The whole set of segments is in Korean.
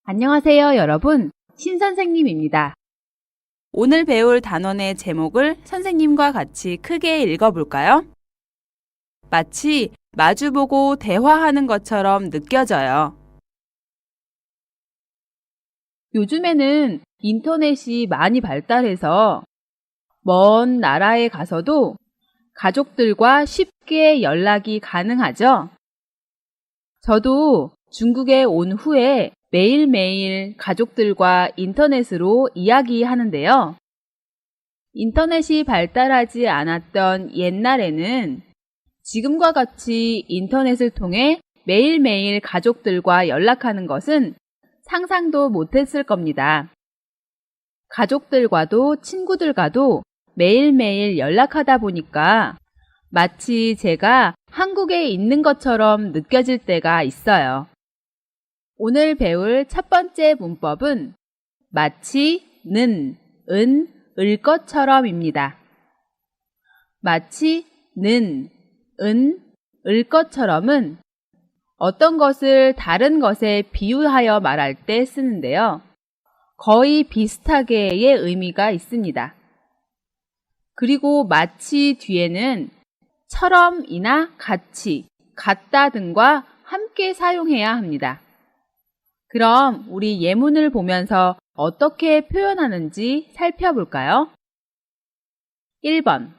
안녕하세요, 여러분. 신선생님입니다. 오늘 배울 단원의 제목을 선생님과 같이 크게 읽어볼까요? 마치 마주보고 대화하는 것처럼 느껴져요. 요즘에는 인터넷이 많이 발달해서 먼 나라에 가서도 가족들과 쉽게 연락이 가능하죠. 저도 중국에 온 후에 매일매일 가족들과 인터넷으로 이야기하는데요. 인터넷이 발달하지 않았던 옛날에는 지금과 같이 인터넷을 통해 매일매일 가족들과 연락하는 것은 상상도 못했을 겁니다. 가족들과도 친구들과도 매일매일 연락하다 보니까 마치 제가 한국에 있는 것처럼 느껴질 때가 있어요. 오늘 배울 첫 번째 문법은 마치, 는, 은, 을 것처럼입니다. 마치, 는, 은, 을 것처럼은 어떤 것을 다른 것에 비유하여 말할 때 쓰는데요. 거의 비슷하게의 의미가 있습니다. 그리고 마치 뒤에는 처럼이나 같이, 같다 등과 함께 사용해야 합니다. 그럼 우리 예문을 보면서 어떻게 표현하는지 살펴볼까요? 1번.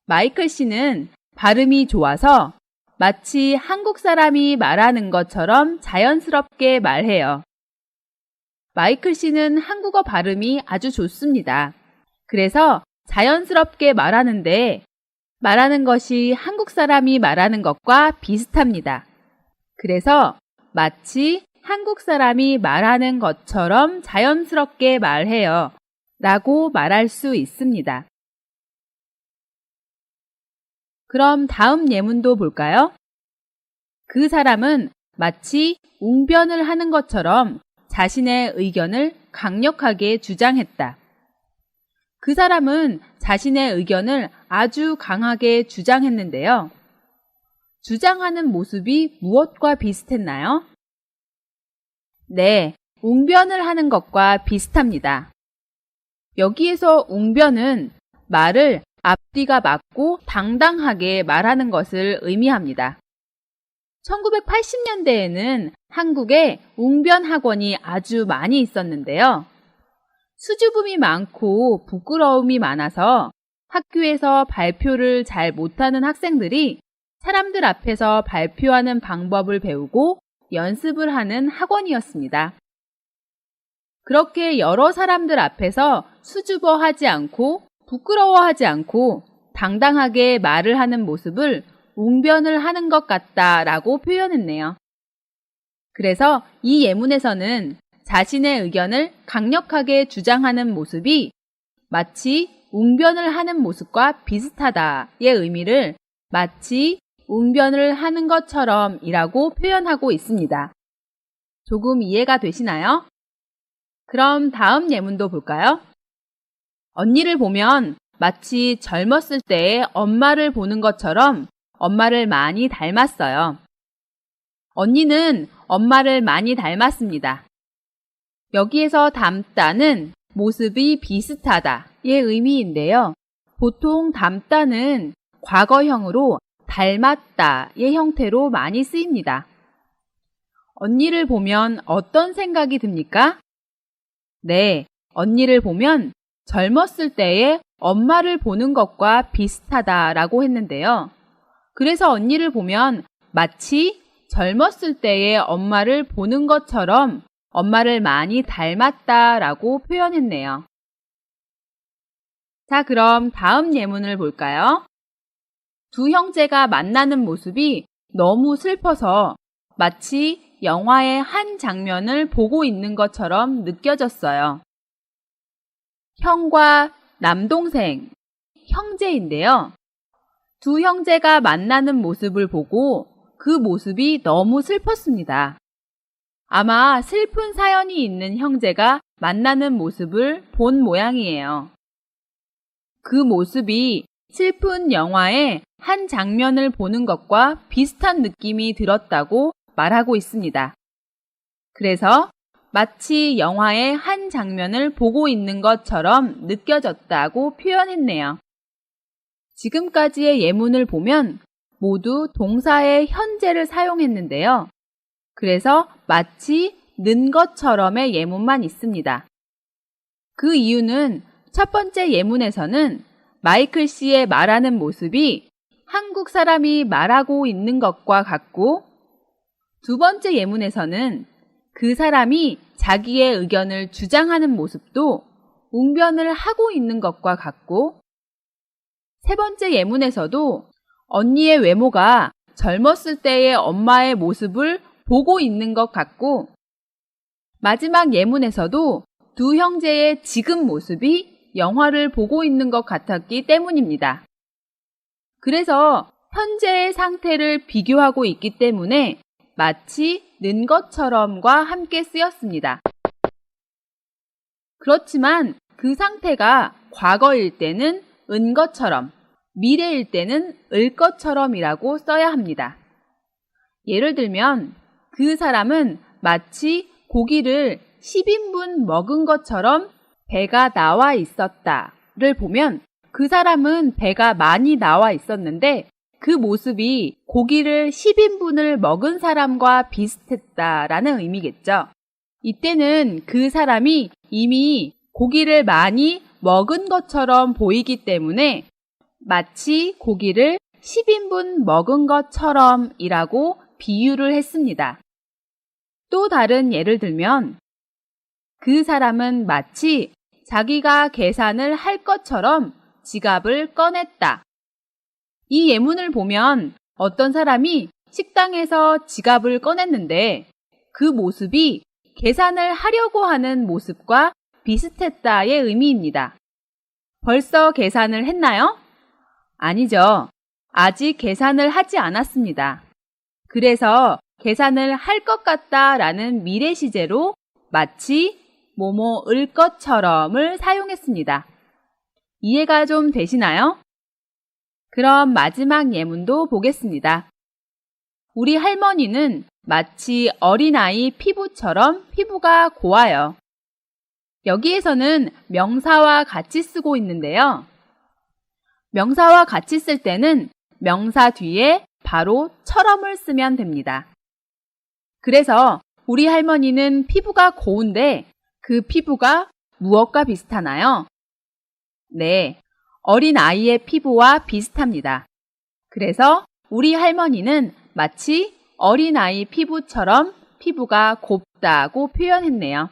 마이클 씨는 발음이 좋아서 마치 한국 사람이 말하는 것처럼 자연스럽게 말해요. 마이클 씨는 한국어 발음이 아주 좋습니다. 그래서 자연스럽게 말하는데 말하는 것이 한국 사람이 말하는 것과 비슷합니다. 그래서 마치 한국 사람이 말하는 것처럼 자연스럽게 말해요 라고 말할 수 있습니다. 그럼 다음 예문도 볼까요? 그 사람은 마치 웅변을 하는 것처럼 자신의 의견을 강력하게 주장했다. 그 사람은 자신의 의견을 아주 강하게 주장했는데요. 주장하는 모습이 무엇과 비슷했나요? 네, 웅변을 하는 것과 비슷합니다. 여기에서 웅변은 말을 앞뒤가 맞고 당당하게 말하는 것을 의미합니다. 1980년대에는 한국에 웅변 학원이 아주 많이 있었는데요. 수줍음이 많고 부끄러움이 많아서 학교에서 발표를 잘 못하는 학생들이 사람들 앞에서 발표하는 방법을 배우고 연습을 하는 학원이었습니다. 그렇게 여러 사람들 앞에서 수줍어하지 않고 부끄러워하지 않고 당당하게 말을 하는 모습을 웅변을 하는 것 같다라고 표현했네요. 그래서 이 예문에서는 자신의 의견을 강력하게 주장하는 모습이 마치 웅변을 하는 모습과 비슷하다의 의미를 마치 웅변을 하는 것처럼 이라고 표현하고 있습니다. 조금 이해가 되시나요? 그럼 다음 예문도 볼까요? 언니를 보면 마치 젊었을 때의 엄마를 보는 것처럼 엄마를 많이 닮았어요. 언니는 엄마를 많이 닮았습니다. 여기에서 닮다는 모습이 비슷하다의 의미인데요. 보통 닮다는 과거형으로 닮았다의 형태로 많이 쓰입니다. 언니를 보면 어떤 생각이 듭니까? 네, 언니를 보면 젊었을 때의 엄마를 보는 것과 비슷하다라고 했는데요. 그래서 언니를 보면 마치 젊었을 때의 엄마를 보는 것처럼 엄마를 많이 닮았다라고 표현했네요. 자, 그럼 다음 예문을 볼까요? 두 형제가 만나는 모습이 너무 슬퍼서 마치 영화의 한 장면을 보고 있는 것처럼 느껴졌어요. 형과 남동생, 형제인데요. 두 형제가 만나는 모습을 보고 그 모습이 너무 슬펐습니다. 아마 슬픈 사연이 있는 형제가 만나는 모습을 본 모양이에요. 그 모습이 슬픈 영화의 한 장면을 보는 것과 비슷한 느낌이 들었다고 말하고 있습니다. 그래서 마치 영화의 한 장면을 보고 있는 것처럼 느껴졌다고 표현했네요. 지금까지의 예문을 보면 모두 동사의 현재를 사용했는데요. 그래서 마치 는 것처럼의 예문만 있습니다. 그 이유는 첫 번째 예문에서는 마이클 씨의 말하는 모습이 한국 사람이 말하고 있는 것과 같고, 두 번째 예문에서는 그 사람이 자기의 의견을 주장하는 모습도 웅변을 하고 있는 것과 같고, 세 번째 예문에서도 언니의 외모가 젊었을 때의 엄마의 모습을 보고 있는 것 같고, 마지막 예문에서도 두 형제의 지금 모습이 영화를 보고 있는 것 같았기 때문입니다. 그래서 현재의 상태를 비교하고 있기 때문에 마치 는 것처럼과 함께 쓰였습니다. 그렇지만 그 상태가 과거일 때는 은 것처럼, 미래일 때는 을 것처럼이라고 써야 합니다. 예를 들면 그 사람은 마치 고기를 10인분 먹은 것처럼 배가 나와 있었다를 보면 그 사람은 배가 많이 나와 있었는데 그 모습이 고기를 10인분을 먹은 사람과 비슷했다라는 의미겠죠. 이때는 그 사람이 이미 고기를 많이 먹은 것처럼 보이기 때문에 마치 고기를 10인분 먹은 것처럼 이라고 비유를 했습니다. 또 다른 예를 들면 그 사람은 마치 자기가 계산을 할 것처럼 지갑을 꺼냈다. 이 예문을 보면 어떤 사람이 식당에서 지갑을 꺼냈는데 그 모습이 계산을 하려고 하는 모습과 비슷했다의 의미입니다. 벌써 계산을 했나요? 아니죠. 아직 계산을 하지 않았습니다. 그래서 계산을 할 것 같다라는 미래 시제로 마치 뭐뭐을 것처럼을 사용했습니다. 이해가 좀 되시나요? 그럼 마지막 예문도 보겠습니다. 우리 할머니는 마치 어린아이 피부처럼 피부가 고와요. 여기에서는 명사와 같이 쓰고 있는데요. 명사와 같이 쓸 때는 명사 뒤에 바로 처럼을 쓰면 됩니다. 그래서 우리 할머니는 피부가 고운데 그 피부가 무엇과 비슷하나요? 네, 어린아이의 피부와 비슷합니다. 그래서 우리 할머니는 마치 어린아이 피부처럼 피부가 곱다고 표현했네요.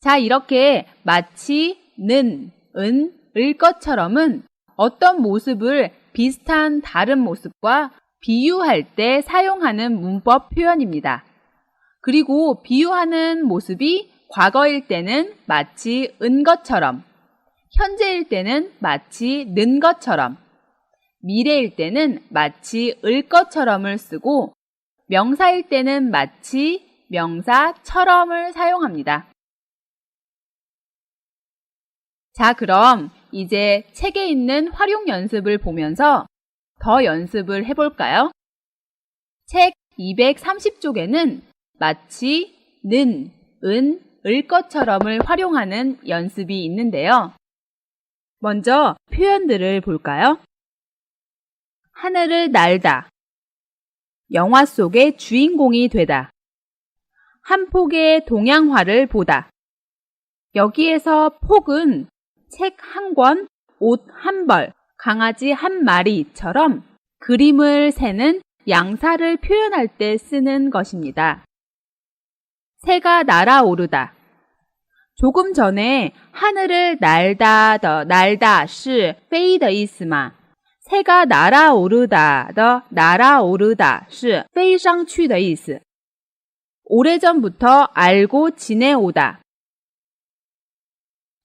자, 이렇게 마치, 는, 은, 을 것처럼은 어떤 모습을 비슷한 다른 모습과 비유할 때 사용하는 문법 표현입니다. 그리고 비유하는 모습이 과거일 때는 마치 은 것처럼, 현재일 때는 마치 는 것처럼, 미래일 때는 마치 을 것처럼을 쓰고 명사일 때는 마치 명사처럼을 사용합니다. 자, 그럼 이제 책에 있는 활용 연습을 보면서 더 연습을 해볼까요? 책 230쪽에는 마치, 는, 은, 을 것처럼을 활용하는 연습이 있는데요. 먼저 표현들을 볼까요? 하늘을 날다, 영화 속의 주인공이 되다, 한 폭의 동양화를 보다. 여기에서 폭은 책 한 권, 옷 한 벌, 강아지 한 마리처럼 그림을 세는 양사를 표현할 때 쓰는 것입니다. 새가 날아오르다. 조금 전에 하늘을 날다 더 날다 是飞的意思吗? 새가 날아오르다 더 날아오르다 是飞上去的意思. 오래전부터 알고 지내오다.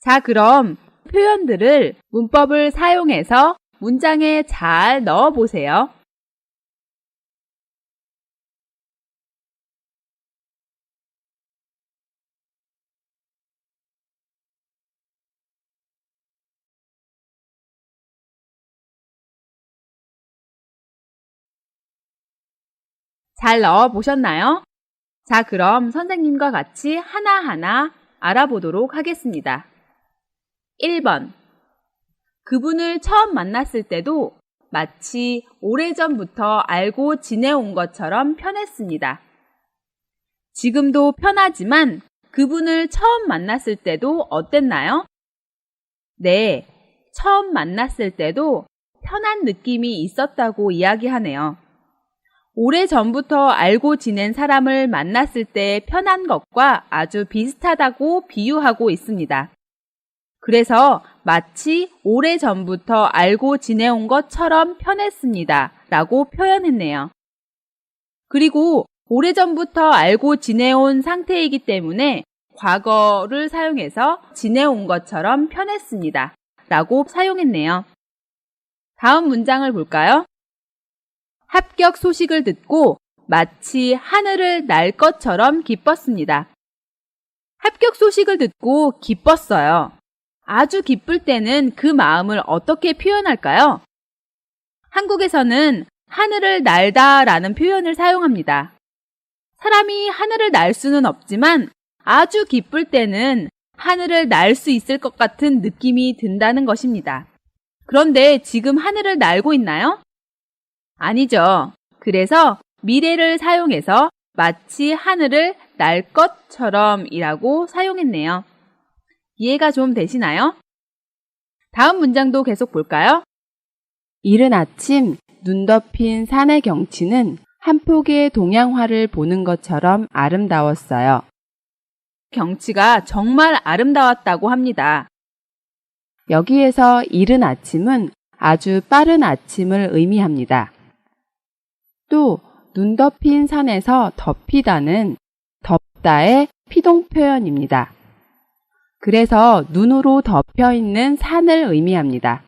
자, 그럼 표현들을 문법을 사용해서 문장에 잘 넣어보세요. 잘 넣어보셨나요? 자, 그럼 선생님과 같이 하나하나 알아보도록 하겠습니다. 1번. 그분을 처음 만났을 때도 마치 오래전부터 알고 지내온 것처럼 편했습니다. 지금도 편하지만 그분을 처음 만났을 때도 어땠나요? 네, 처음 만났을 때도 편한 느낌이 있었다고 이야기하네요. 오래전부터 알고 지낸 사람을 만났을 때 편한 것과 아주 비슷하다고 비유하고 있습니다. 그래서 마치 오래전부터 알고 지내온 것처럼 편했습니다 라고 표현했네요. 그리고 오래전부터 알고 지내온 상태이기 때문에 과거를 사용해서 지내온 것처럼 편했습니다 라고 사용했네요. 다음 문장을 볼까요? 합격 소식을 듣고 마치 하늘을 날 것처럼 기뻤습니다. 합격 소식을 듣고 기뻤어요. 아주 기쁠 때는 그 마음을 어떻게 표현할까요? 한국에서는 하늘을 날다 라는 표현을 사용합니다. 사람이 하늘을 날 수는 없지만 아주 기쁠 때는 하늘을 날 수 있을 것 같은 느낌이 든다는 것입니다. 그런데 지금 하늘을 날고 있나요? 아니죠. 그래서 미래를 사용해서 마치 하늘을 날 것처럼 이라고 사용했네요. 이해가 좀 되시나요? 다음 문장도 계속 볼까요? 이른 아침 눈 덮인 산의 경치는 한 폭의 동양화를 보는 것처럼 아름다웠어요. 경치가 정말 아름다웠다고 합니다. 여기에서 이른 아침은 아주 빠른 아침을 의미합니다. 또 눈 덮인 산에서 덮이다는 덮다의 피동 표현입니다. 그래서 눈으로 덮여 있는 산을 의미합니다.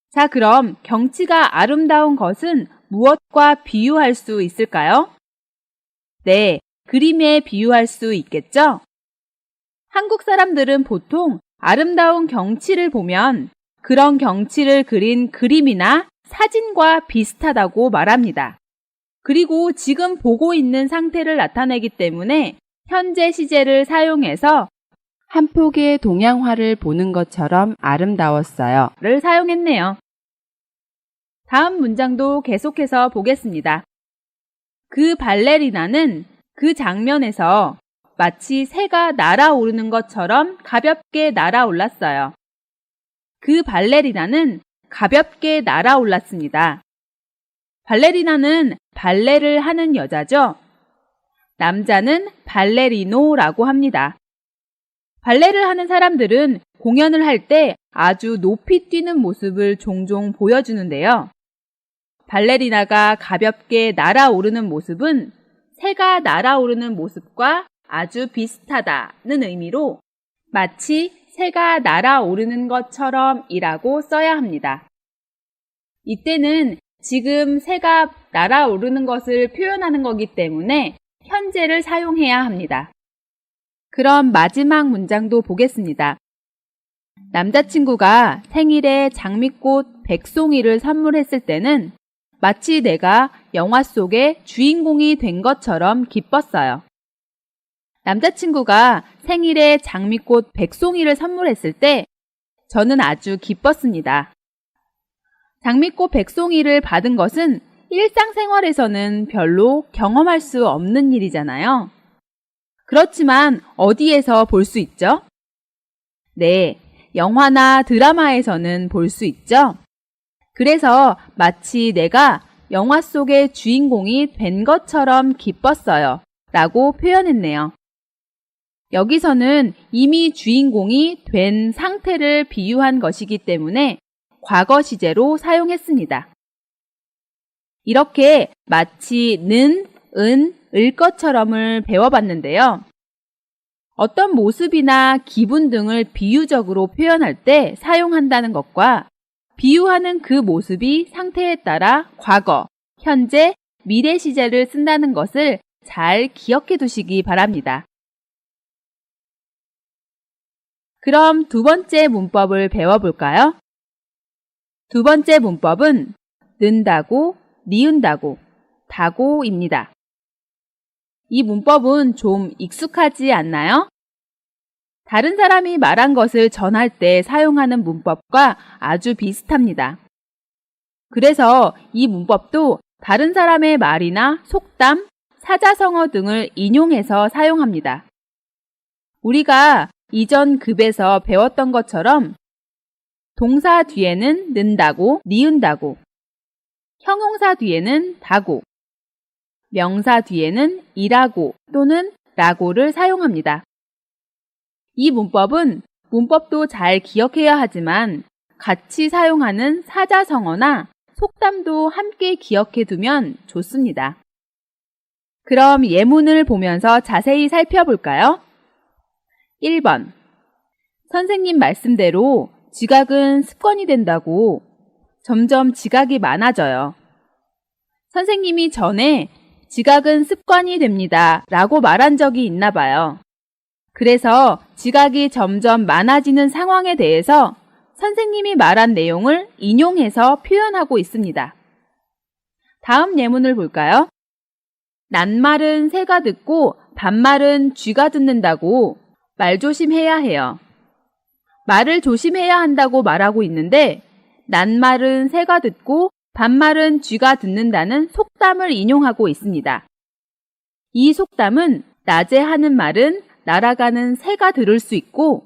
자, 그럼 경치가 아름다운 것은 무엇과 비유할 수 있을까요? 네, 그림에 비유할 수 있겠죠? 한국 사람들은 보통 아름다운 경치를 보면 그런 경치를 그린 그림이나 사진과 비슷하다고 말합니다. 그리고 지금 보고 있는 상태를 나타내기 때문에 현재 시제를 사용해서 한 폭의 동양화를 보는 것처럼 아름다웠어요. 를 사용했네요. 다음 문장도 계속해서 보겠습니다. 그 발레리나는 그 장면에서 마치 새가 날아오르는 것처럼 가볍게 날아올랐어요. 그 발레리나는 가볍게 날아올랐습니다. 발레리나는 발레를 하는 여자죠. 남자는 발레리노라고 합니다. 발레를 하는 사람들은 공연을 할 때 아주 높이 뛰는 모습을 종종 보여주는데요. 발레리나가 가볍게 날아오르는 모습은 새가 날아오르는 모습과 아주 비슷하다는 의미로 마치 새가 날아오르는 것처럼 이라고 써야 합니다. 이때는 지금 새가 날아오르는 것을 표현하는 거기 때문에 현재를 사용해야 합니다. 그럼 마지막 문장도 보겠습니다. 남자친구가 생일에 장미꽃 100송이를 선물했을 때는 마치 내가 영화 속의 주인공이 된 것처럼 기뻤어요. 남자친구가 생일에 장미꽃 100송이를 선물했을 때 저는 아주 기뻤습니다. 장미꽃 100송이를 받은 것은 일상생활에서는 별로 경험할 수 없는 일이잖아요. 그렇지만 어디에서 볼 수 있죠? 네, 영화나 드라마에서는 볼 수 있죠. 그래서 마치 내가 영화 속의 주인공이 된 것처럼 기뻤어요 라고 표현했네요. 여기서는 이미 주인공이 된 상태를 비유한 것이기 때문에 과거 시제로 사용했습니다. 이렇게 마치 는, 은, 을 것처럼을 배워봤는데요. 어떤 모습이나 기분 등을 비유적으로 표현할 때 사용한다는 것과 비유하는 그 모습이 상태에 따라 과거, 현재, 미래 시제를 쓴다는 것을 잘 기억해 두시기 바랍니다. 그럼 두 번째 문법을 배워볼까요? 두 번째 문법은 는다고, 니은다고, 다고입니다. 이 문법은 좀 익숙하지 않나요? 다른 사람이 말한 것을 전할 때 사용하는 문법과 아주 비슷합니다. 그래서 이 문법도 다른 사람의 말이나 속담, 사자성어 등을 인용해서 사용합니다. 우리가 이전 급에서 배웠던 것처럼 동사 뒤에는 는다고, 니은다고, 형용사 뒤에는 다고, 명사 뒤에는 이라고 또는 라고를 사용합니다. 이 문법은 문법도 잘 기억해야 하지만 같이 사용하는 사자성어나 속담도 함께 기억해 두면 좋습니다. 그럼 예문을 보면서 자세히 살펴볼까요? 1번. 선생님 말씀대로 지각은 습관이 된다고 점점 지각이 많아져요. 선생님이 전에 지각은 습관이 됩니다 라고 말한 적이 있나 봐요. 그래서 지각이 점점 많아지는 상황에 대해서 선생님이 말한 내용을 인용해서 표현하고 있습니다. 다음 예문을 볼까요? 낱말은 새가 듣고 반말은 쥐가 듣는다고 말 조심해야 해요. 말을 조심해야 한다고 말하고 있는데 낱말은 새가 듣고 반말은 쥐가 듣는다는 속담을 인용하고 있습니다. 이 속담은 낮에 하는 말은 날아가는 새가 들을 수 있고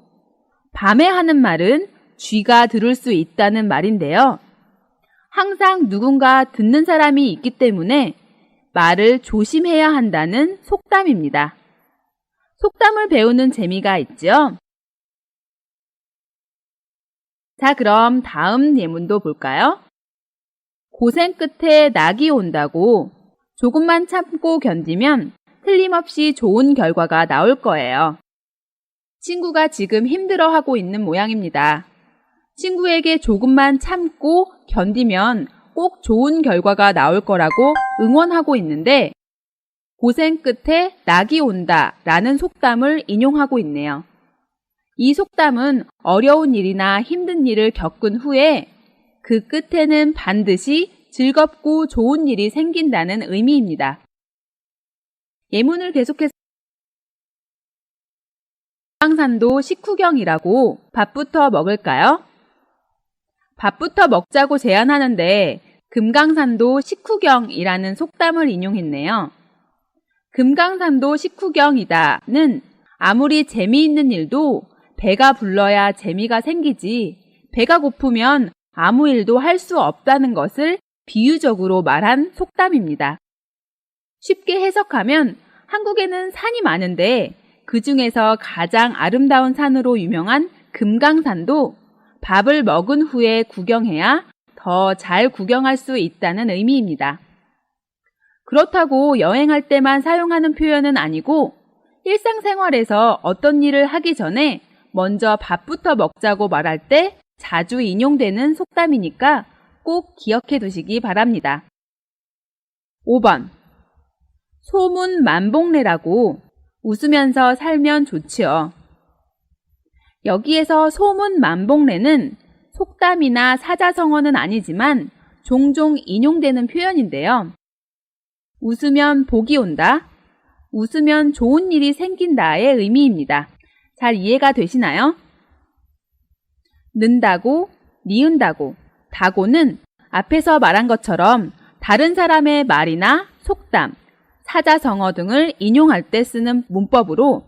밤에 하는 말은 쥐가 들을 수 있다는 말인데요. 항상 누군가 듣는 사람이 있기 때문에 말을 조심해야 한다는 속담입니다. 속담을 배우는 재미가 있죠? 자, 그럼 다음 예문도 볼까요? 고생 끝에 낙이 온다고 조금만 참고 견디면 틀림없이 좋은 결과가 나올 거예요. 친구가 지금 힘들어하고 있는 모양입니다. 친구에게 조금만 참고 견디면 꼭 좋은 결과가 나올 거라고 응원하고 있는데 고생 끝에 낙이 온다 라는 속담을 인용하고 있네요. 이 속담은 어려운 일이나 힘든 일을 겪은 후에 그 끝에는 반드시 즐겁고 좋은 일이 생긴다는 의미입니다. 예문을 계속해서 금강산도 식후경이라고 밥부터 먹을까요? 밥부터 먹자고 제안하는데 금강산도 식후경이라는 속담을 인용했네요. 금강산도 식후경이다는 아무리 재미있는 일도 배가 불러야 재미가 생기지 배가 고프면 아무 일도 할 수 없다는 것을 비유적으로 말한 속담입니다. 쉽게 해석하면 한국에는 산이 많은데 그 중에서 가장 아름다운 산으로 유명한 금강산도 밥을 먹은 후에 구경해야 더 잘 구경할 수 있다는 의미입니다. 그렇다고 여행할 때만 사용하는 표현은 아니고 일상생활에서 어떤 일을 하기 전에 먼저 밥부터 먹자고 말할 때 자주 인용되는 속담이니까 꼭 기억해 두시기 바랍니다. 5번. 소문 만복래라고 웃으면서 살면 좋지요. 여기에서 소문 만복래는 속담이나 사자성어는 아니지만 종종 인용되는 표현인데요. 웃으면 복이 온다, 웃으면 좋은 일이 생긴다의 의미입니다. 잘 이해가 되시나요? 는다고, 니은다고, 다고는 앞에서 말한 것처럼 다른 사람의 말이나 속담, 사자성어 등을 인용할 때 쓰는 문법으로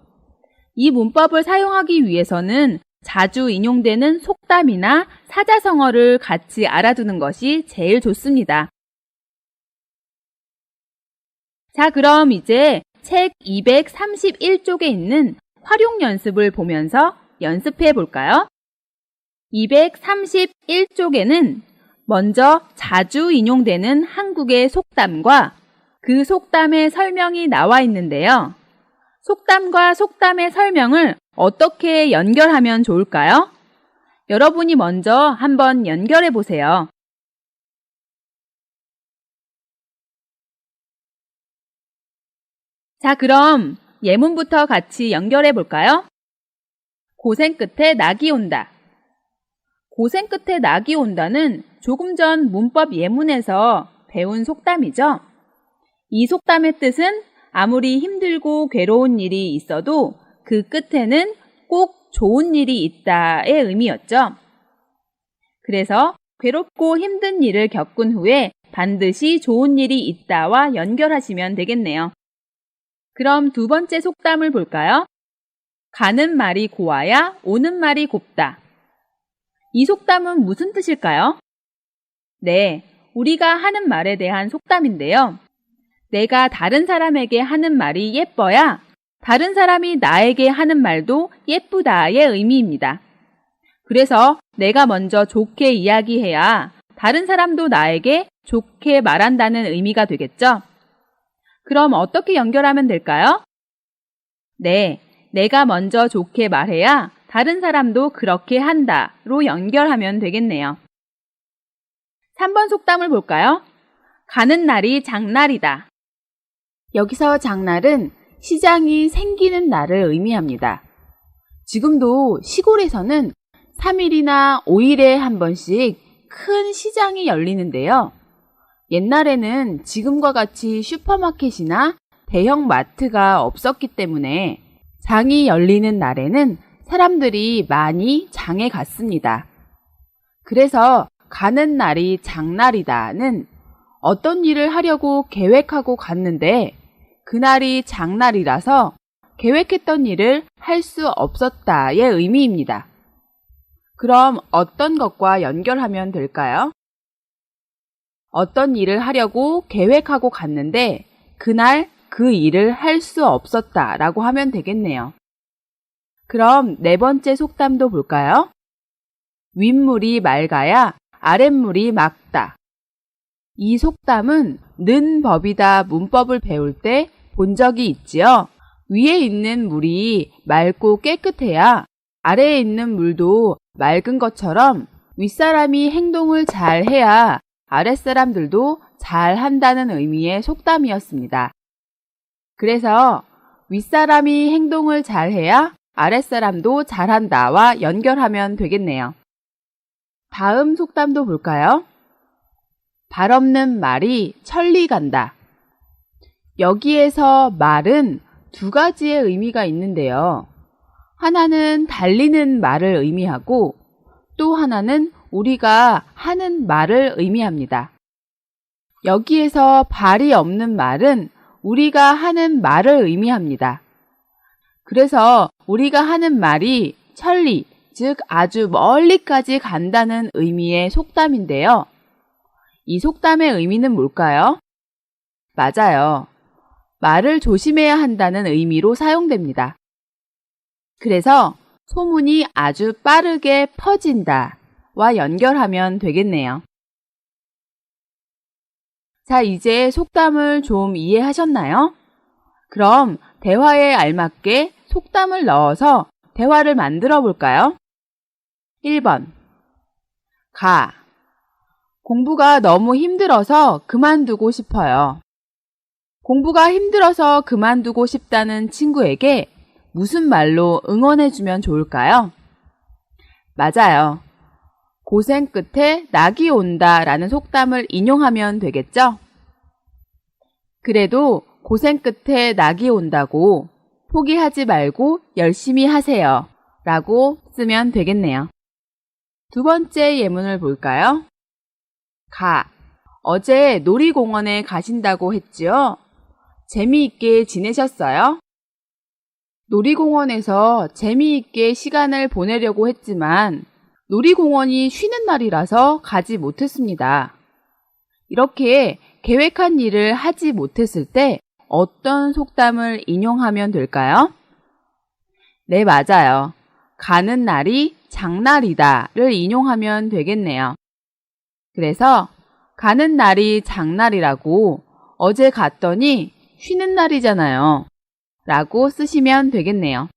이 문법을 사용하기 위해서는 자주 인용되는 속담이나 사자성어를 같이 알아두는 것이 제일 좋습니다. 자, 그럼 이제 책 231쪽에 있는 활용 연습을 보면서 연습해 볼까요? 231쪽에는 먼저 자주 인용되는 한국의 속담과 그 속담의 설명이 나와 있는데요. 속담과 속담의 설명을 어떻게 연결하면 좋을까요? 여러분이 먼저 한번 연결해 보세요. 자, 그럼 예문부터 같이 연결해 볼까요? 고생 끝에 낙이 온다. 고생 끝에 낙이 온다는 조금 전 문법 예문에서 배운 속담이죠. 이 속담의 뜻은 아무리 힘들고 괴로운 일이 있어도 그 끝에는 꼭 좋은 일이 있다의 의미였죠. 그래서 괴롭고 힘든 일을 겪은 후에 반드시 좋은 일이 있다와 연결하시면 되겠네요. 그럼 두 번째 속담을 볼까요? 가는 말이 고와야 오는 말이 곱다. 이 속담은 무슨 뜻일까요? 네, 우리가 하는 말에 대한 속담인데요. 내가 다른 사람에게 하는 말이 예뻐야 다른 사람이 나에게 하는 말도 예쁘다의 의미입니다. 그래서 내가 먼저 좋게 이야기해야 다른 사람도 나에게 좋게 말한다는 의미가 되겠죠? 그럼 어떻게 연결하면 될까요? 네, 내가 먼저 좋게 말해야 다른 사람도 그렇게 한다로 연결하면 되겠네요. 3번 속담을 볼까요? 가는 날이 장날이다. 여기서 장날은 시장이 생기는 날을 의미합니다. 지금도 시골에서는 3일이나 5일에 한 번씩 큰 시장이 열리는데요. 옛날에는 지금과 같이 슈퍼마켓이나 대형 마트가 없었기 때문에 장이 열리는 날에는 사람들이 많이 장에 갔습니다. 그래서 가는 날이 장날이다는 어떤 일을 하려고 계획하고 갔는데 그날이 장날이라서 계획했던 일을 할 수 없었다의 의미입니다. 그럼 어떤 것과 연결하면 될까요? 어떤 일을 하려고 계획하고 갔는데 그날 그 일을 할 수 없었다라고 하면 되겠네요. 그럼 네 번째 속담도 볼까요? 윗물이 맑아야 아랫물이 맑다. 이 속담은 는 법이다 문법을 배울 때 본 적이 있지요. 위에 있는 물이 맑고 깨끗해야 아래에 있는 물도 맑은 것처럼 윗사람이 행동을 잘 해야 아랫사람들도 잘 한다는 의미의 속담이었습니다. 그래서 윗사람이 행동을 잘 해야 아랫사람도 잘한다와 연결하면 되겠네요. 다음 속담도 볼까요? 발 없는 말이 천리 간다. 여기에서 말은 두 가지의 의미가 있는데요. 하나는 달리는 말을 의미하고 또 하나는 우리가 하는 말을 의미합니다. 여기에서 발이 없는 말은 우리가 하는 말을 의미합니다. 그래서 우리가 하는 말이 천리, 즉 아주 멀리까지 간다는 의미의 속담인데요. 이 속담의 의미는 뭘까요? 맞아요. 말을 조심해야 한다는 의미로 사용됩니다. 그래서 소문이 아주 빠르게 퍼진다와 연결하면 되겠네요. 자, 이제 속담을 좀 이해하셨나요? 그럼 대화에 알맞게 속담을 넣어서 대화를 만들어 볼까요? 1번. 가. 공부가 너무 힘들어서 그만두고 싶어요. 공부가 힘들어서 그만두고 싶다는 친구에게 무슨 말로 응원해주면 좋을까요? 맞아요. 고생 끝에 낙이 온다 라는 속담을 인용하면 되겠죠? 그래도 고생 끝에 낙이 온다고 포기하지 말고 열심히 하세요 라고 쓰면 되겠네요. 두 번째 예문을 볼까요? 가. 어제 놀이공원에 가신다고 했지요? 재미있게 지내셨어요? 놀이공원에서 재미있게 시간을 보내려고 했지만 놀이공원이 쉬는 날이라서 가지 못했습니다. 이렇게 계획한 일을 하지 못했을 때 어떤 속담을 인용하면 될까요? 네, 맞아요. 가는 날이 장날이다를 인용하면 되겠네요. 그래서 가는 날이 장날이라고 어제 갔더니 쉬는 날이잖아요. 라고 쓰시면 되겠네요.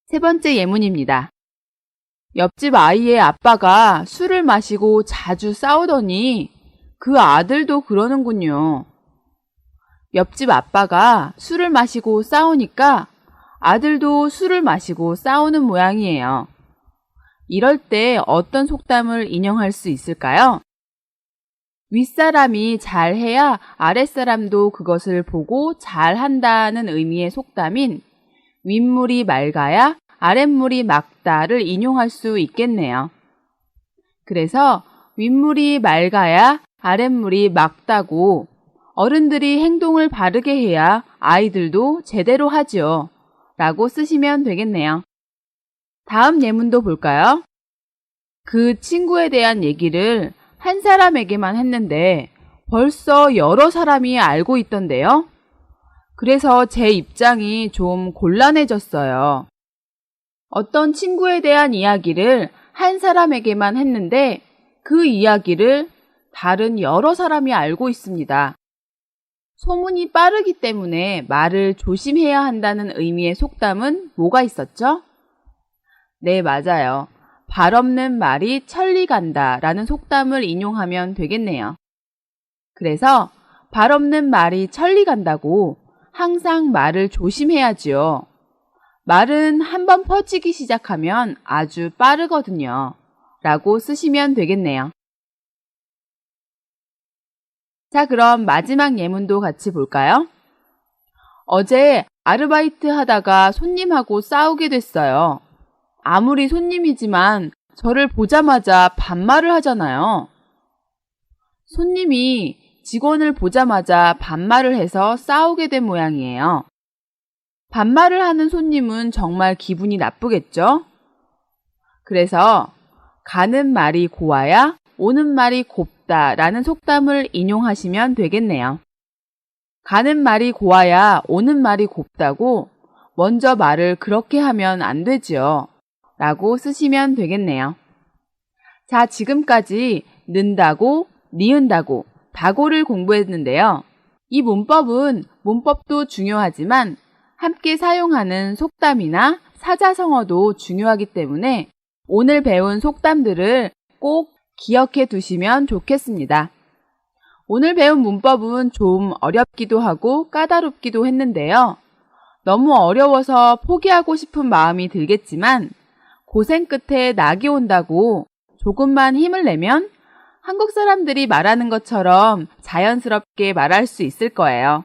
세 번째 예문입니다. 옆집 아이의 아빠가 술을 마시고 자주 싸우더니 그 아들도 그러는군요. 옆집 아빠가 술을 마시고 싸우니까 아들도 술을 마시고 싸우는 모양이에요. 이럴 때 어떤 속담을 인용할 수 있을까요? 윗사람이 잘해야 아랫사람도 그것을 보고 잘한다는 의미의 속담인 윗물이 맑아야 아랫물이 맑다를 인용할 수 있겠네요. 그래서 윗물이 맑아야 아랫물이 맑다고 어른들이 행동을 바르게 해야 아이들도 제대로 하지요. 라고 쓰시면 되겠네요. 다음 예문도 볼까요? 그 친구에 대한 얘기를 한 사람에게만 했는데 벌써 여러 사람이 알고 있던데요. 그래서 제 입장이 좀 곤란해졌어요. 어떤 친구에 대한 이야기를 한 사람에게만 했는데 그 이야기를 다른 여러 사람이 알고 있습니다. 소문이 빠르기 때문에 말을 조심해야 한다는 의미의 속담은 뭐가 있었죠? 네, 맞아요. 발 없는 말이 천리 간다 라는 속담을 인용하면 되겠네요. 그래서 발 없는 말이 천리 간다고 항상 말을 조심해야지요. 말은 한번 퍼지기 시작하면 아주 빠르거든요. 라고 쓰시면 되겠네요. 자, 그럼 마지막 예문도 같이 볼까요? 어제 아르바이트 하다가 손님하고 싸우게 됐어요. 아무리 손님이지만 저를 보자마자 반말을 하잖아요. 손님이 직원을 보자마자 반말을 해서 싸우게 된 모양이에요. 반말을 하는 손님은 정말 기분이 나쁘겠죠? 그래서 가는 말이 고와야 오는 말이 곱다 라는 속담을 인용하시면 되겠네요. 가는 말이 고와야 오는 말이 곱다고 먼저 말을 그렇게 하면 안 되지요. 라고 쓰시면 되겠네요. 자, 지금까지 는다고, 니은다고, 다고를 공부했는데요. 이 문법은 문법도 중요하지만 함께 사용하는 속담이나 사자성어도 중요하기 때문에 오늘 배운 속담들을 꼭 기억해 두시면 좋겠습니다. 오늘 배운 문법은 좀 어렵기도 하고 까다롭기도 했는데요. 너무 어려워서 포기하고 싶은 마음이 들겠지만 고생 끝에 낙이 온다고 조금만 힘을 내면 한국 사람들이 말하는 것처럼 자연스럽게 말할 수 있을 거예요.